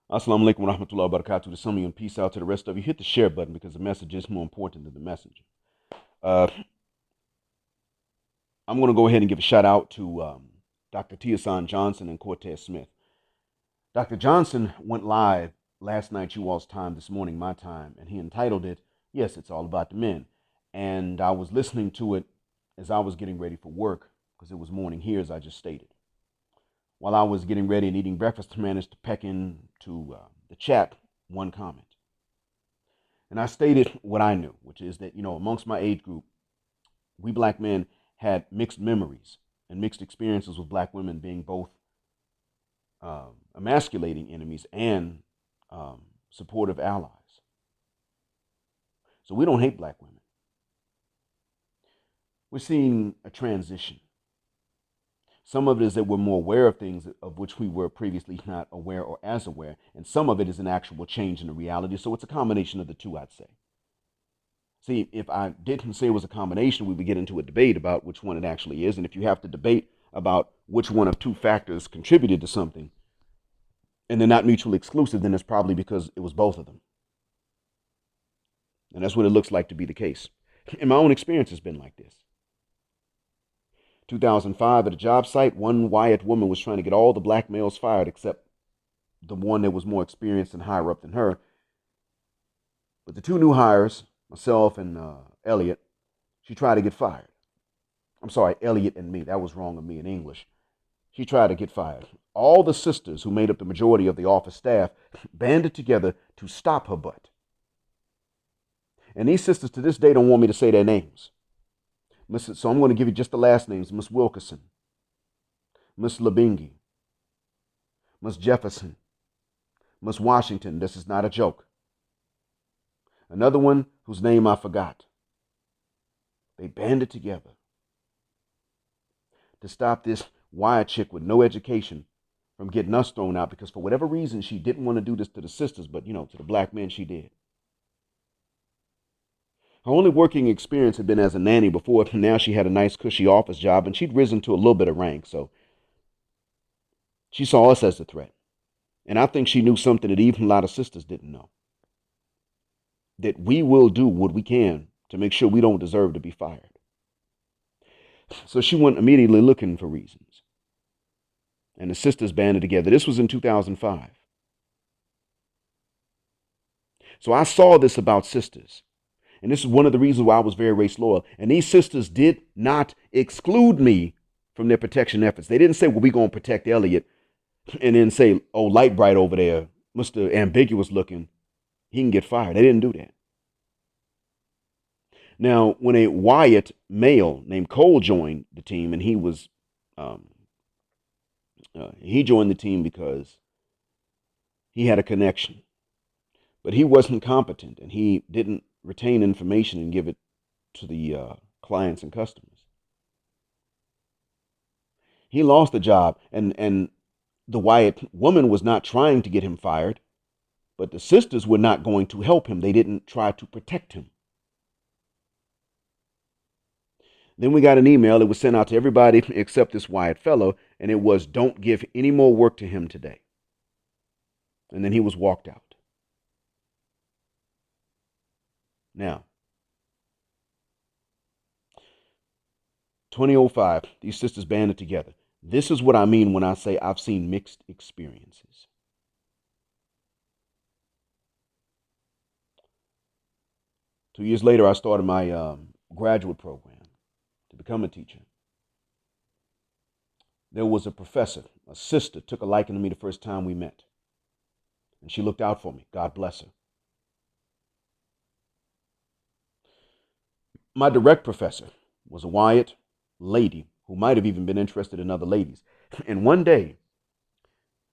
Assalamu alaikum wa rahmatullahi wa barakatuh. To some of you and peace out to the rest of you. Hit the share button because the message is more important than the messenger. Uh, I'm going to go ahead and give a shout out to Dr. Hasan Johnson and Cortez Smith. Dr. Johnson went live last night, you all's time, this morning, my time, and he entitled it, Yes, It's All About the Men. And I was listening to it as I was getting ready for work because it was morning here, as I just stated. While I was getting ready and eating breakfast, I managed to peck into the chat one comment. And I stated what I knew, which is that, amongst my age group, we black men had mixed memories and mixed experiences with black women being both emasculating enemies and supportive allies. So we don't hate black women. We're seeing a transition. Some of it is that we're more aware of things of which we were previously not aware or as aware, and some of it is an actual change in the reality. So it's a combination of the two, I'd say. See, if I didn't say it was a combination, we would get into a debate about which one it actually is. And if you have to debate about which one of two factors contributed to something, and they're not mutually exclusive, then it's probably because it was both of them. And that's what it looks like to be the case. And my own experience has been like this. 2005, at a job site, one Wyatt woman was trying to get all the black males fired except the one that was more experienced and higher up than her. But the two new hires, myself and Elliot, she tried to get fired. I'm sorry, Elliot and me. That was wrong of me in English. She tried to get fired. All the sisters who made up the majority of the office staff banded together to stop her butt. And these sisters to this day don't want me to say their names. So I'm going to give you just the last names. Miss Wilkerson, Miss Labingi, Miss Jefferson, Miss Washington. This is not a joke. Another one whose name I forgot. They banded together to stop this Wyatt chick with no education from getting us thrown out because for whatever reason she didn't want to do this to the sisters, but to the black men she did. Her only working experience had been as a nanny before. Now she had a nice cushy office job and she'd risen to a little bit of rank, so she saw us as a threat. And I think she knew something that even a lot of sisters didn't know. That we will do what we can to make sure we don't deserve to be fired. So she went immediately looking for reasons. And the sisters banded together. This was in 2005. So I saw this about sisters. And this is one of the reasons why I was very race loyal. And these sisters did not exclude me from their protection efforts. They didn't say, well, we're going to protect Elliot. And then say, oh, Light Bright over there, Mr. Ambiguous looking, he can get fired. They didn't do that. Now, when a Wyatt male named Cole joined the team, and he joined the team because he had a connection, but he wasn't competent, and he didn't retain information and give it to the clients and customers. He lost the job, and the Wyatt woman was not trying to get him fired, but the sisters were not going to help him. They didn't try to protect him. Then we got an email. It was sent out to everybody except this Wyatt fellow, and it was, don't give any more work to him today. And then he was walked out. Now, 2005, these sisters banded together. This is what I mean when I say I've seen mixed experiences. Two years later, I started my graduate program to become a teacher. There was a professor, a sister, took a liking to me the first time we met. And she looked out for me. God bless her. My direct professor was a Wyatt lady who might have even been interested in other ladies. And one day,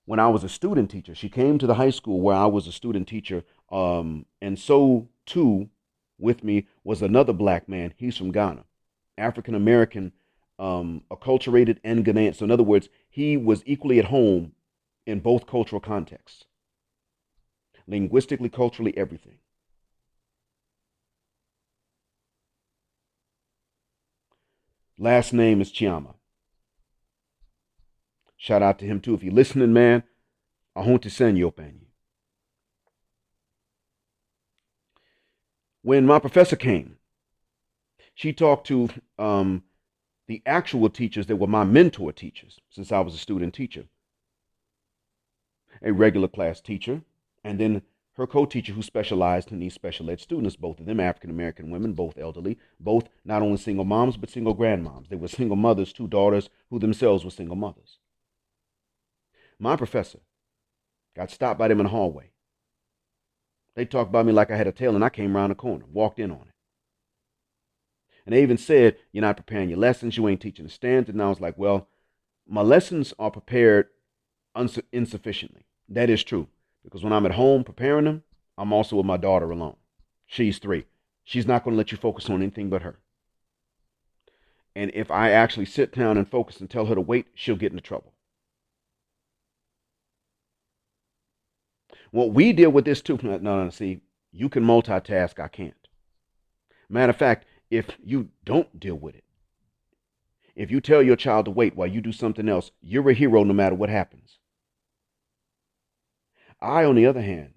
when I was a student teacher, she came to the high school where I was a student teacher. And so, too, with me was another black man. He's from Ghana, African American, acculturated, and Ghanaian. So, in other words, he was equally at home in both cultural contexts, linguistically, culturally, everything. Last name is Chiama. Shout out to him too. If you're listening, man, I want to send you opinion. When my professor came, she talked to the actual teachers that were my mentor teachers since I was a student teacher, a regular class teacher, and then her co-teacher who specialized in these special ed students, both of them African American women, both elderly, both not only single moms but single grandmoms. They were single mothers, two daughters who themselves were single mothers. My professor got stopped by them in the hallway. They talked about me like I had a tail, and I came around the corner, walked in on it. And they even said, "You're not preparing your lessons, you ain't teaching the standards." And I was like, well, my lessons are prepared insufficiently. That is true. Because when I'm at home preparing them, I'm also with my daughter alone. She's 3. She's not going to let you focus on anything but her. And if I actually sit down and focus and tell her to wait, she'll get into trouble. What we deal with this too. No, see, you can multitask. I can't. Matter of fact, if you don't deal with it, if you tell your child to wait while you do something else, you're a hero no matter what happens. I, on the other hand,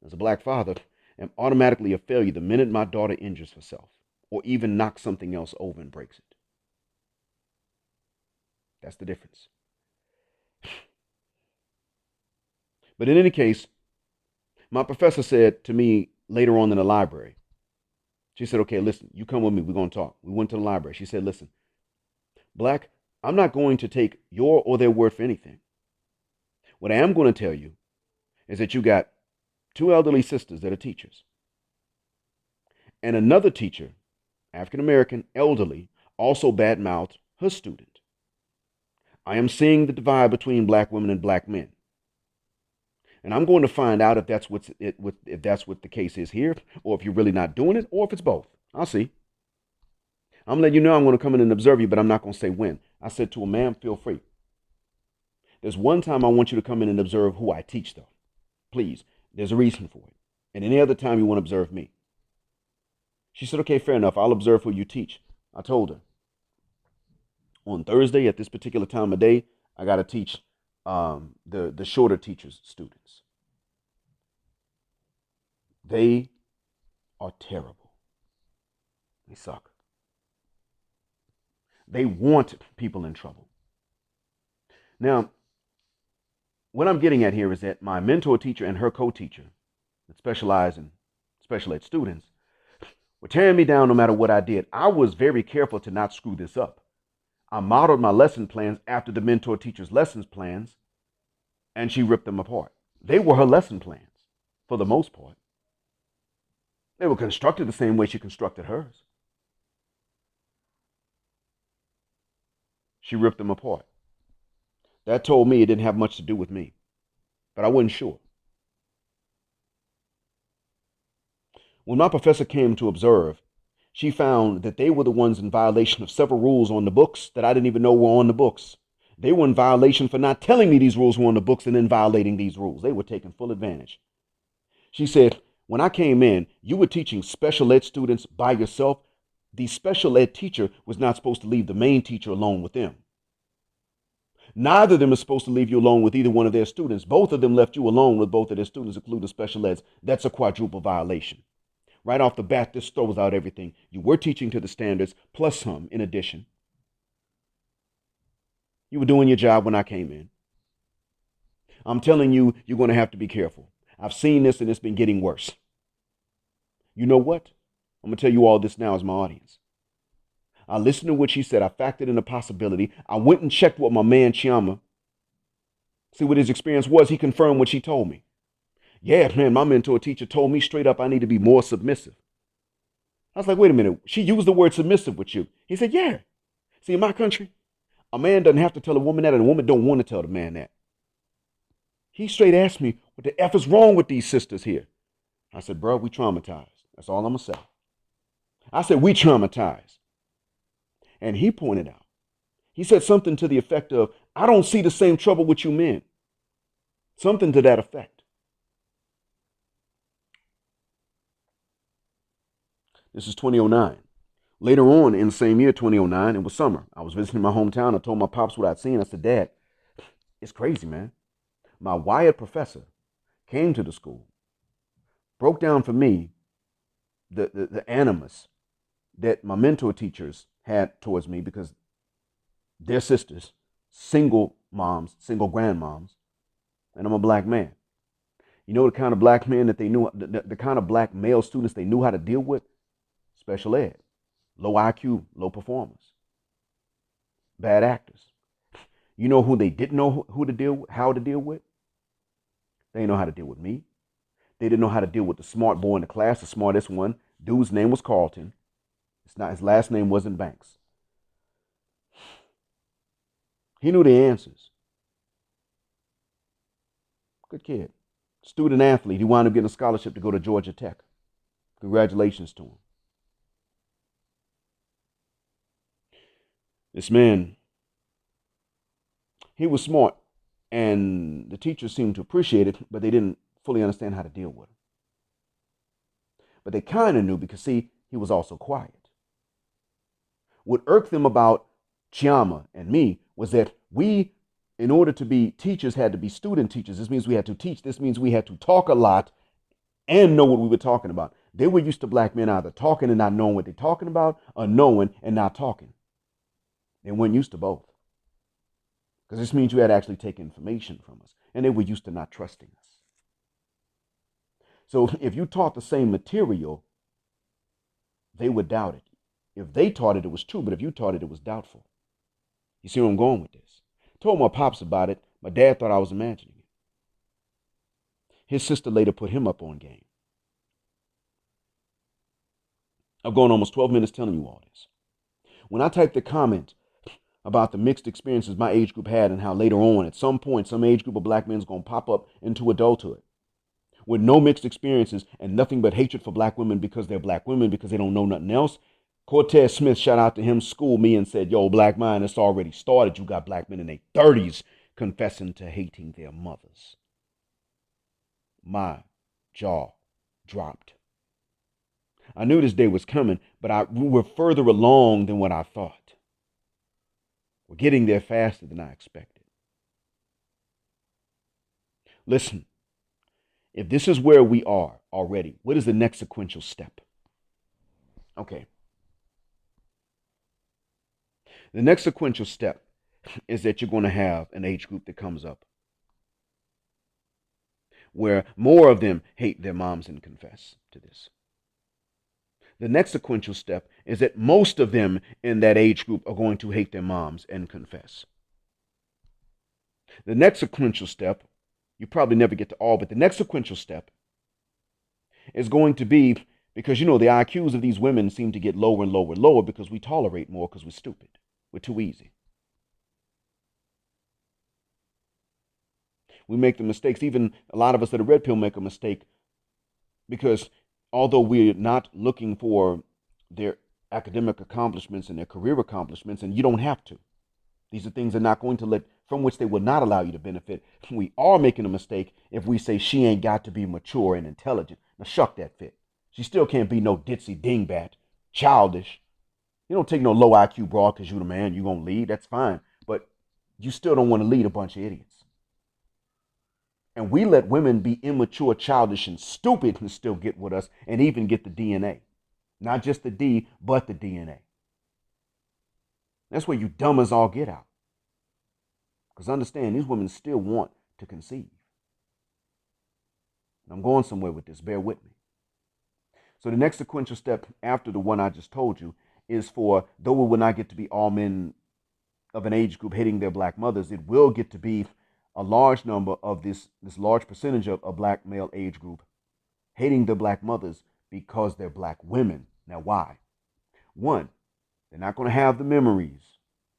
as a black father, am automatically a failure the minute my daughter injures herself or even knocks something else over and breaks it. That's the difference. But in any case, my professor said to me later on in the library, she said, "Okay, listen, you come with me. We're going to talk." We went to the library. She said, "Listen, Black, I'm not going to take your or their word for anything. What I am going to tell you is that you got 2 elderly sisters that are teachers. And another teacher, African American, elderly, also badmouthed her student. I am seeing the divide between black women and black men. And I'm going to find out if that's what the case is here, or if you're really not doing it, or if it's both. I'll see. I'm letting you know I'm going to come in and observe you, but I'm not going to say when." I said to her, "Ma'am, feel free. There's one time I want you to come in and observe who I teach, though. Please, there's a reason for it. And any other time you want to observe me." She said, "Okay, fair enough. I'll observe who you teach." I told her, on Thursday at this particular time of day, I got to teach the shorter teachers' students. They are terrible. They suck. They want people in trouble. Now, what I'm getting at here is that my mentor teacher and her co-teacher that specialize in special ed students were tearing me down no matter what I did. I was very careful to not screw this up. I modeled my lesson plans after the mentor teacher's lessons plans, and she ripped them apart. They were her lesson plans, for the most part. They were constructed the same way she constructed hers. She ripped them apart. That told me it didn't have much to do with me, but I wasn't sure. When my professor came to observe, she found that they were the ones in violation of several rules on the books that I didn't even know were on the books. They were in violation for not telling me these rules were on the books and then violating these rules. They were taking full advantage. She said, "When I came in, you were teaching special ed students by yourself. The special ed teacher was not supposed to leave the main teacher alone with them. Neither of them is supposed to leave you alone with either one of their students. Both of them left you alone with both of their students, including special eds. That's a quadruple violation." Right off the bat, this throws out everything. You were teaching to the standards, plus some in addition. You were doing your job when I came in. I'm telling you, you're going to have to be careful. I've seen this and it's been getting worse. You know what? I'm going to tell you all this now as my audience. I listened to what she said. I factored in the possibility. I went and checked with my man, Chiama. See what his experience was. He confirmed what she told me. "Yeah, man, my mentor teacher told me straight up I need to be more submissive." I was like, "Wait a minute. She used the word submissive with you?" He said, "Yeah. See, in my country, a man doesn't have to tell a woman that, and a woman don't want to tell the man that." He straight asked me, "What the F is wrong with these sisters here?" I said, "Bro, we traumatized. That's all I'm going to say." I said, "We traumatized." And he pointed out, he said something to the effect of, "I don't see the same trouble with you men." Something to that effect. This is 2009. Later on in the same year, 2009, it was summer. I was visiting my hometown. I told my pops what I'd seen. I said, "Dad, it's crazy, man. My Wyatt professor came to the school, broke down for me the animus that my mentor teachers had towards me, because their sisters, single moms, single grandmoms, and I'm a black man. You know the kind of black men that they knew, the kind of black male students they knew how to deal with? Special ed, low IQ, low performers, bad actors. You know who they didn't know who to deal with, how to deal with? They didn't know how to deal with me. They didn't know how to deal with the smart boy in the class, the smartest one. Dude's name was Carlton. It's not, his last name wasn't Banks. He knew the answers. Good kid. Student athlete. He wound up getting a scholarship to go to Georgia Tech. Congratulations to him. This man, he was smart, and the teachers seemed to appreciate it, but they didn't fully understand how to deal with him. But they kind of knew because, see, he was also quiet. What irked them about Chiama and me was that we, in order to be teachers, had to be student teachers. This means we had to teach. This means we had to talk a lot and know what we were talking about. They were used to black men either talking and not knowing what they're talking about, or knowing and not talking. They weren't used to both. Because this means you had to actually take information from us. And they were used to not trusting us. So if you taught the same material, they would doubt it. If they taught it, it was true. But if you taught it, it was doubtful. You see where I'm going with this? I told my pops about it. My dad thought I was imagining it. His sister later put him up on game. I've gone almost 12 minutes telling you all this. When I typed the comment about the mixed experiences my age group had and how later on, at some point, some age group of black men is going to pop up into adulthood with no mixed experiences and nothing but hatred for black women because they're black women, because they don't know nothing else. Cortez Smith, shout out to him, schooled me and said, yo, black mind, it's already started. You got black men in their 30s confessing to hating their mothers. My jaw dropped. I knew this day was coming, but we were further along than what I thought. We're getting there faster than I expected. Listen, if this is where we are already, what is the next sequential step? Okay. The next sequential step is that you're going to have an age group that comes up where more of them hate their moms and confess to this. The next sequential step is that most of them in that age group are going to hate their moms and confess. The next sequential step, you probably never get to all, but the next sequential step is going to be, because you know the IQs of these women seem to get lower and lower and lower because we tolerate more because we're stupid. We're too easy. We make the mistakes. Even a lot of us that are red pill make a mistake because although we're not looking for their academic accomplishments and their career accomplishments, and you don't have to. These are things they're not going to let, from which they will not allow you to benefit. We are making a mistake if we say she ain't got to be mature and intelligent. Now shuck that fit. She still can't be no ditzy dingbat, childish. You don't take no low IQ broad because you the man, you gonna lead, that's fine. But you still don't want to lead a bunch of idiots. And we let women be immature, childish, and stupid and still get with us and even get the DNA. Not just the D, but the DNA. That's where you dumb as all get out. Because understand, these women still want to conceive. And I'm going somewhere with this, bear with me. So the next sequential step after the one I just told you is for, though we will not get to be all men of an age group hating their black mothers, it will get to be a large number of this large percentage of a black male age group hating their black mothers because they're black women. Now, why? One, they're not going to have the memories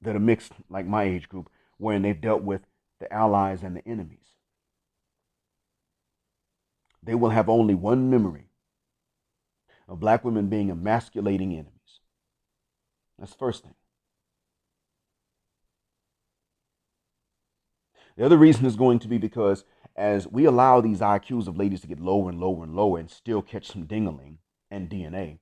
that are mixed like my age group, wherein they've dealt with the allies and the enemies. They will have only one memory of black women being emasculating enemies. That's the first thing. The other reason is going to be because as we allow these IQs of ladies to get lower and lower and lower and still catch some dingling and DNA,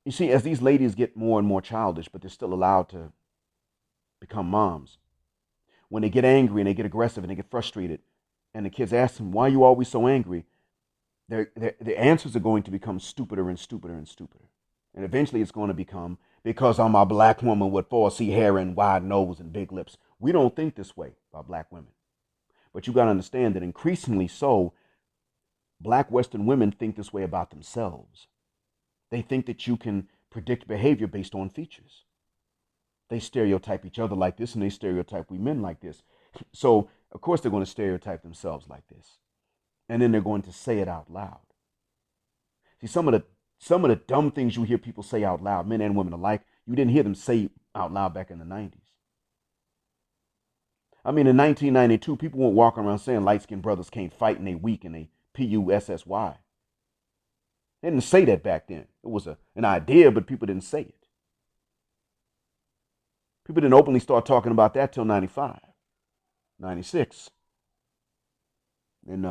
you see, as these ladies get more and more childish, but they're still allowed to become moms, when they get angry and they get aggressive and they get frustrated, and the kids ask them, why are you always so angry? The answers are going to become stupider and stupider and stupider. And eventually it's going to become, because I'm a black woman with 4C hair and wide nose and big lips. We don't think this way about black women. But you got to understand that increasingly so, black Western women think this way about themselves. They think that you can predict behavior based on features. They stereotype each other like this, and they stereotype we men like this. So, of course, they're going to stereotype themselves like this. And then they're going to say it out loud. See, some of the dumb things you hear people say out loud, men and women alike, you didn't hear them say out loud back in the 90s. I mean, in 1992, people weren't walking around saying light-skinned brothers can't fight and they weak and they PUSSY. They didn't say that back then. It was an idea, but people didn't say it. People didn't openly start talking about that till 95, 96. And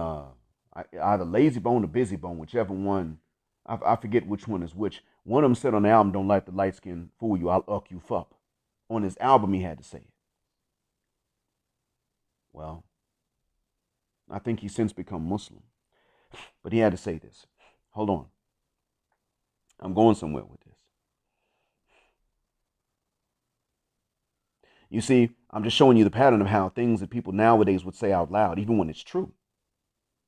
either Lazy Bone or Busy Bone, whichever one, I forget which one is which. One of them said on the album, "Don't let the light skin fool you, I'll uck you fup." On his album, he had to say it. Well, I think he's since become Muslim. But he had to say this. Hold on. I'm going somewhere with this. You see, I'm just showing you the pattern of how things that people nowadays would say out loud, even when it's true,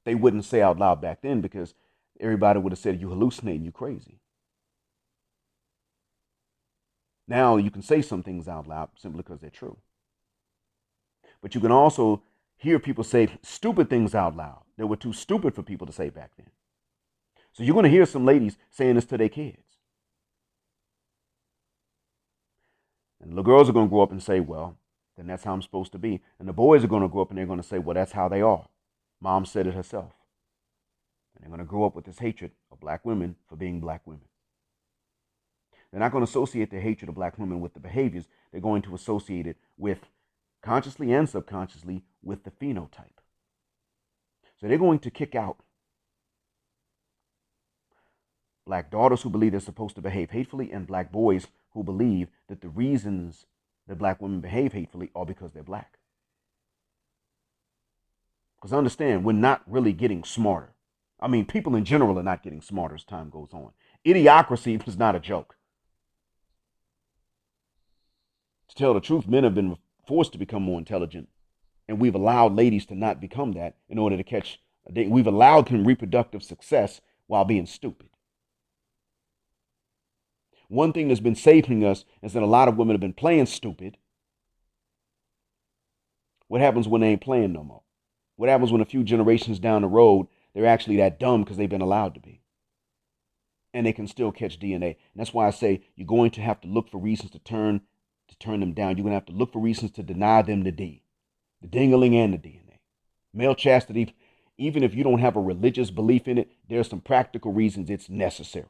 they wouldn't say out loud back then because everybody would have said, you hallucinating, you crazy. Now you can say some things out loud simply because they're true. But you can also hear people say stupid things out loud that were too stupid for people to say back then. So you're going to hear some ladies saying this to their kids. And the little girls are going to grow up and say, well, then that's how I'm supposed to be. And the boys are going to grow up and they're going to say, well, that's how they are. Mom said it herself. And they're going to grow up with this hatred of black women for being black women. They're not going to associate their hatred of black women with the behaviors. They're going to associate it with, consciously and subconsciously, with the phenotype. So they're going to kick out black daughters who believe they're supposed to behave hatefully and black boys who believe that the reasons that black women behave hatefully are because they're black. Because understand, we're not really getting smarter. I mean, people in general are not getting smarter as time goes on. Idiocracy is not a joke. To tell the truth, men have been forced to become more intelligent, and we've allowed ladies to not become that in order to catch a date. We've allowed them reproductive success while being stupid. One thing that's been saving us is that a lot of women have been playing stupid. What happens when they ain't playing no more? What happens when a few generations down the road, they're actually that dumb because they've been allowed to be? And they can still catch DNA. And that's why I say you're going to have to look for reasons to turn them down. You're going to have to look for reasons to deny them the D, the ding-a-ling and the DNA. Male chastity, even if you don't have a religious belief in it, there's some practical reasons it's necessary.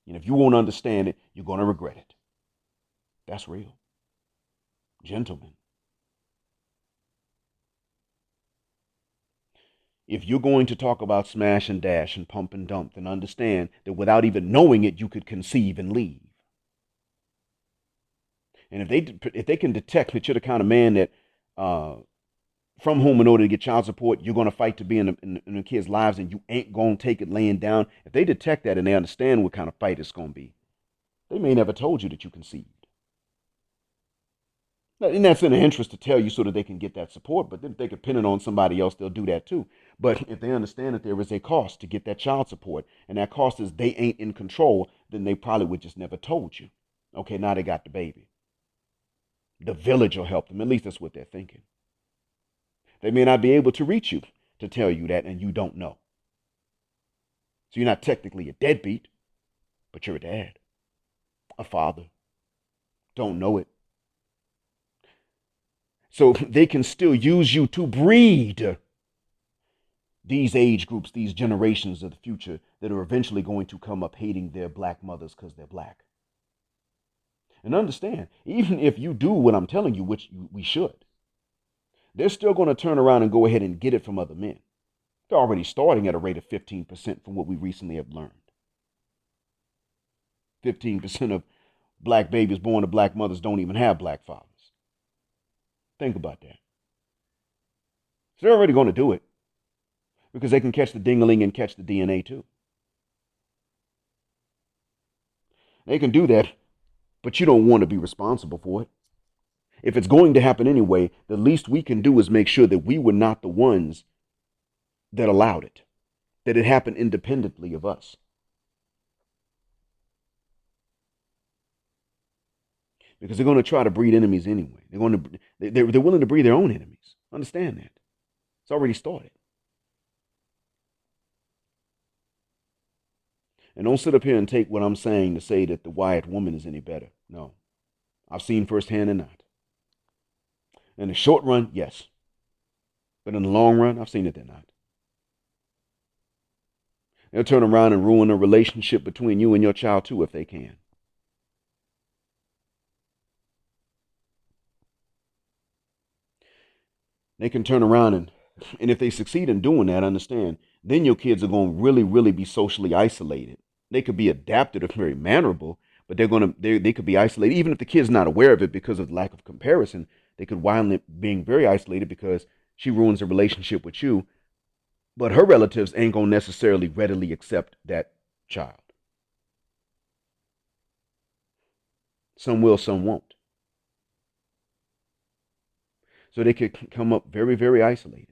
And if you won't understand it, you're going to regret it. That's real. Gentlemen. If you're going to talk about smash and dash and pump and dump, then understand that without even knowing it, you could conceive and leave. And if they can detect that you're the kind of man that, from whom in order to get child support, you're going to fight to be in the kids' lives and you ain't going to take it laying down, if they detect that and they understand what kind of fight it's going to be, they may never told you that you conceived. And that's in their interest to tell you so that they can get that support, but then if they can pin it on somebody else, they'll do that too. But if they understand that there is a cost to get that child support, and that cost is they ain't in control, then they probably would just never told you. Okay, now they got the baby. The village will help them. At least that's what they're thinking. They may not be able to reach you to tell you that, and you don't know. So you're not technically a deadbeat, but you're a dad, a father. Don't know it. So they can still use you to breed these age groups, these generations of the future that are eventually going to come up hating their black mothers because they're black. And understand, even if you do what I'm telling you, which we should, they're still going to turn around and go ahead and get it from other men. They're already starting at a rate of 15% from what we recently have learned. 15% of black babies born to black mothers don't even have black fathers. Think about that. So they're already going to do it because they can catch the dingling and catch the DNA too. They can do that, but you don't want to be responsible for it. If it's going to happen anyway, the least we can do is make sure that we were not the ones that allowed it, that it happened independently of us. Because they're going to try to breed enemies anyway. They're willing to breed their own enemies. Understand that. It's already started. And don't sit up here and take what I'm saying to say that the Wyatt woman is any better. No. I've seen firsthand they're not. In the short run, yes. But in the long run, I've seen that they're not. They'll turn around and ruin a relationship between you and your child too if they can. They can turn around and if they succeed in doing that, understand, then your kids are going to really, really be socially isolated. They could be adapted or very mannerable, but they could be isolated, even if the kid's not aware of it because of lack of comparison. They could wind up being very isolated because she ruins a relationship with you, but her relatives ain't gonna necessarily readily accept that child. Some will, some won't. So they could come up very, very isolated,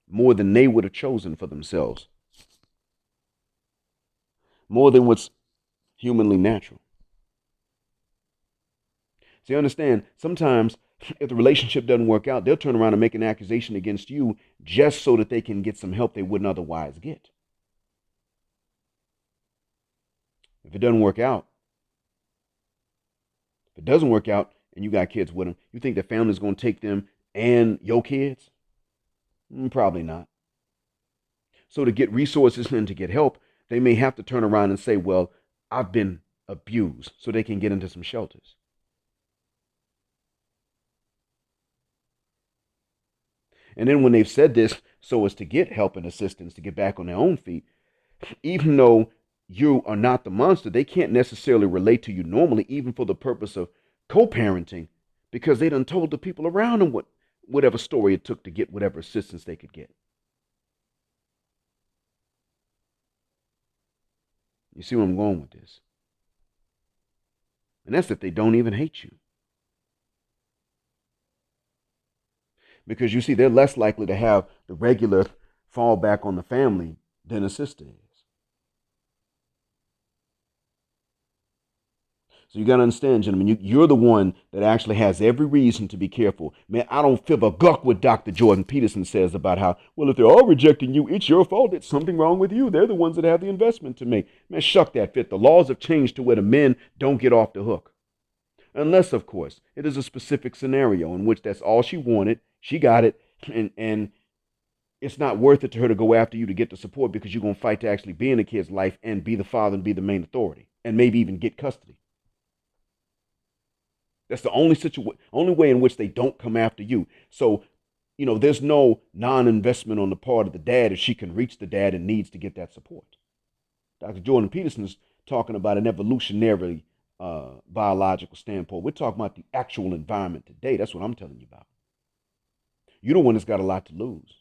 more than they would have chosen for themselves, more than what's humanly natural. So you understand, sometimes if the relationship doesn't work out, they'll turn around and make an accusation against you just so that they can get some help they wouldn't otherwise get. If it doesn't work out, if it doesn't work out and you got kids with them, you think the family's going to take them and your kids? Probably not. So to get resources and to get help, they may have to turn around and say, well, I've been abused, so they can get into some shelters. And then when they've said this so as to get help and assistance to get back on their own feet, even though you are not the monster, they can't necessarily relate to you normally, even for the purpose of co-parenting, because they done told the people around them whatever story it took to get whatever assistance they could get. You see where I'm going with this? And that's if they don't even hate you. Because you see, they're less likely to have the regular fall back on the family than a sister is. So you got to understand, gentlemen, you're the one that actually has every reason to be careful. Man, I don't feel a guck what Dr. Jordan Peterson says about how, well, if they're all rejecting you, it's your fault. It's something wrong with you. They're the ones that have the investment to make. Man, shuck that fit. The laws have changed to where the men don't get off the hook. Unless, of course, it is a specific scenario in which that's all she wanted. She got it. And it's not worth it to her to go after you to get the support because you're going to fight to actually be in the kid's life and be the father and be the main authority and maybe even get custody. That's the only way in which they don't come after you. So, there's no non-investment on the part of the dad if she can reach the dad and needs to get that support. Dr. Jordan Peterson is talking about an evolutionary biological standpoint. We're talking about the actual environment today. That's what I'm telling you about. You're the one that's got a lot to lose.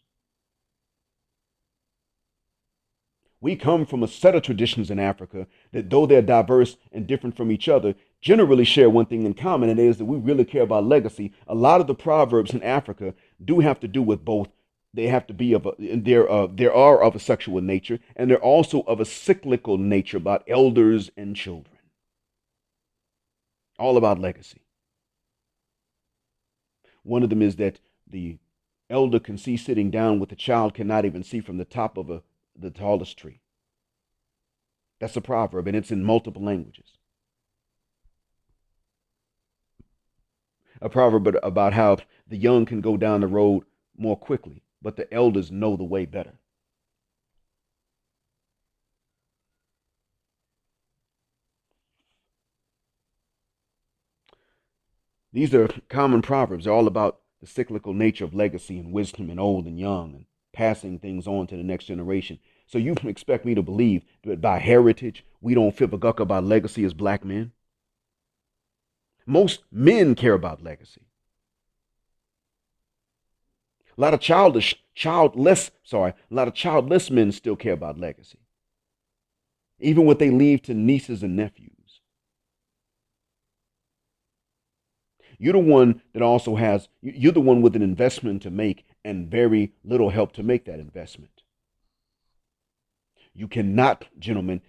We come from a set of traditions in Africa that, though they're diverse and different from each other, generally share one thing in common, and it is that we really care about legacy. A lot of the proverbs in Africa do have to do with both. They have to be there are of a sexual nature, and they're also of a cyclical nature about elders and children. All about legacy. One of them is that the elder can see sitting down what the child cannot even see from the top of the tallest tree. That's a proverb, and it's in multiple languages. A proverb about how the young can go down the road more quickly, but the elders know the way better. These are common proverbs. They're all about the cyclical nature of legacy and wisdom and old and young and passing things on to the next generation. So you expect me to believe that by heritage, we don't feel a guck about legacy as black men? Most men care about legacy. A lot of a lot of childless men still care about legacy, even what they leave to nieces and nephews. You're the one that also has, you're the one with an investment to make and very little help to make that investment. You cannot, gentlemen,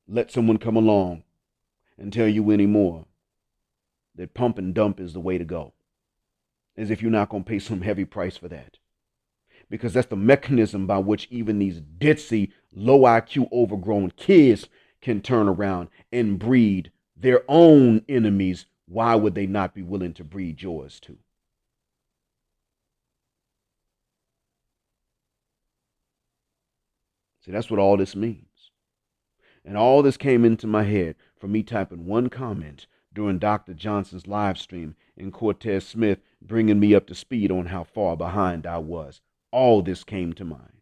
let someone come along and tell you anymore that pump and dump is the way to go, as if you're not going to pay some heavy price for that. Because that's the mechanism by which even these ditzy, low IQ, overgrown kids can turn around and breed their own enemies. Why would they not be willing to breed yours too? See, that's what all this means. And all this came into my head from me typing one comment during Dr. Johnson's live stream and Cortez Smith bringing me up to speed on how far behind I was. All this came to mind.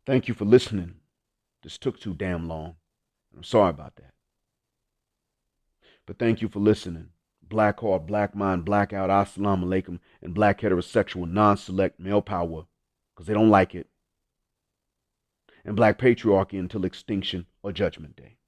Thank you for listening. This took too damn long. I'm sorry about that. But thank you for listening. Black heart, black mind, blackout, assalamu alaikum, and black heterosexual non-select male power, because they don't like it. And black patriarchy until extinction or judgment day.